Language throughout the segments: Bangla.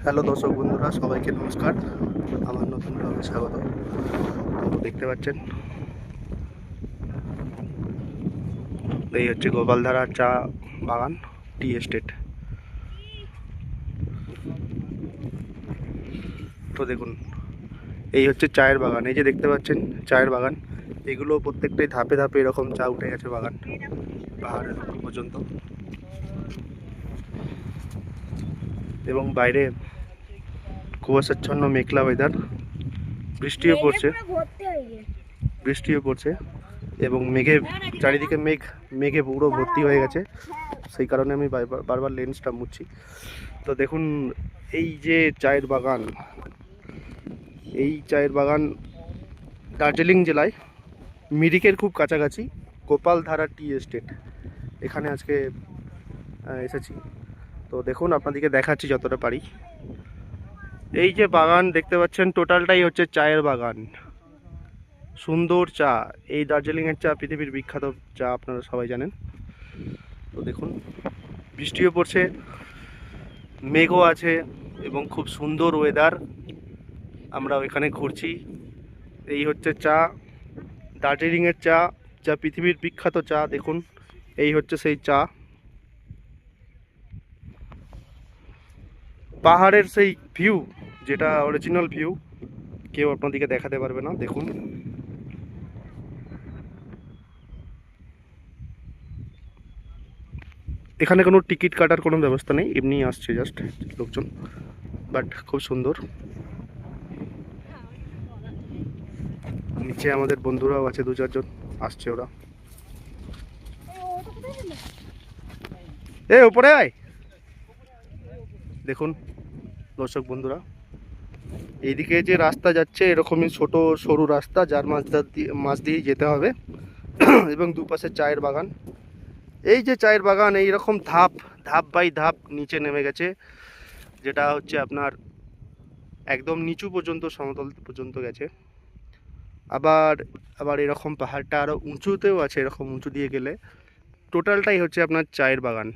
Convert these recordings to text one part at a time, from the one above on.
হ্যালো দর্শক বন্ধুরা, সবাইকে নমস্কার। আমার নতুন ব্লগে স্বাগত। দেখতে পাচ্ছেন এই হচ্ছে গোপালধারা চা বাগান, টি এস্টেট। তো দেখুন, এই হচ্ছে চায়ের বাগান। এই যে দেখতে পাচ্ছেন চায়ের বাগান, এগুলো প্রত্যেকটাই ধাপে ধাপে এরকম চা উঠে গেছে বাগান পাহাড়ের উপর পর্যন্ত। এবং বাইরে কুয়াশাচ্ছন্ন মেঘলা ওয়েদার, বৃষ্টিও পড়ছে এবং চারিদিকে মেঘে পুরো ভর্তি হয়ে গেছে। সেই কারণে আমি বারবার লেন্সটা মুছছি। তো দেখুন, এই যে চায়ের বাগান, এই চায়ের বাগান দার্জিলিং জেলায় মিরিকের খুব কাছাকাছি গোপালধারা টি এস্টেট। এখানে আজকে এসেছি। তো দেখুন, আপনাদেরকে দেখাচ্ছি যতটা পারি। এই যে বাগান দেখতে পাচ্ছেন, টোটালটাই হচ্ছে চায়ের বাগান। সুন্দর চা। এই দার্জিলিংয়ের চা পৃথিবীর বিখ্যাত চা, আপনারা সবাই জানেন। তো দেখুন, বৃষ্টিও পড়ছে, মেঘও আছে এবং খুব সুন্দর ওয়েদার। আমরা এখানে ঘুরছি। এই হচ্ছে চা, দার্জিলিংয়ের চা, যা পৃথিবীর বিখ্যাত চা। দেখুন, এই হচ্ছে সেই চা। পাহাড়ের সেই ভিউ, যেটা অরিজিনাল ভিউ, কেউ আপনাদেরকে দেখাতে পারবে না। দেখুন, এখানে কোনো টিকিট কাটার কোনো ব্যবস্থা নেই, এমনি আসছে জাস্ট লোকজন। বাট খুব সুন্দর। নিচে আমাদের বন্ধুরাও আছে, 2-4 জন আসছে ওরা। উপরে আয়। দেখুন দর্শক বন্ধুরা, এইদিকে যে রাস্তা যাচ্ছে এরকমই ছোট সরু রাস্তা, যার মাঝ দিয়ে যেতে হবে। এবং দুপাশে চায়ের বাগান। এই যে চায়ের বাগান, এইরকম ধাপ বাই ধাপ নিচে নেমে গেছে, যেটা হচ্ছে আপনার একদম নিচু পর্যন্ত, সমতল পর্যন্ত গেছে। আবার এরকম পাহাড়টা আরও উঁচুতেও আছে, এরকম উঁচু দিয়ে গেলে। টোটালটাই হচ্ছে আপনার চায়ের বাগান।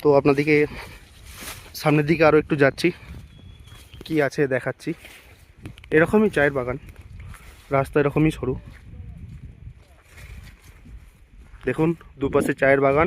তো আপনাদেরকে সামনের দিকে আরও একটু যাচ্ছি, কি আছে দেখাচ্ছি। এরকমই চায়ের বাগান, রাস্তা এরকমই সরু। দেখুন, দুপাশে চায়ের বাগান।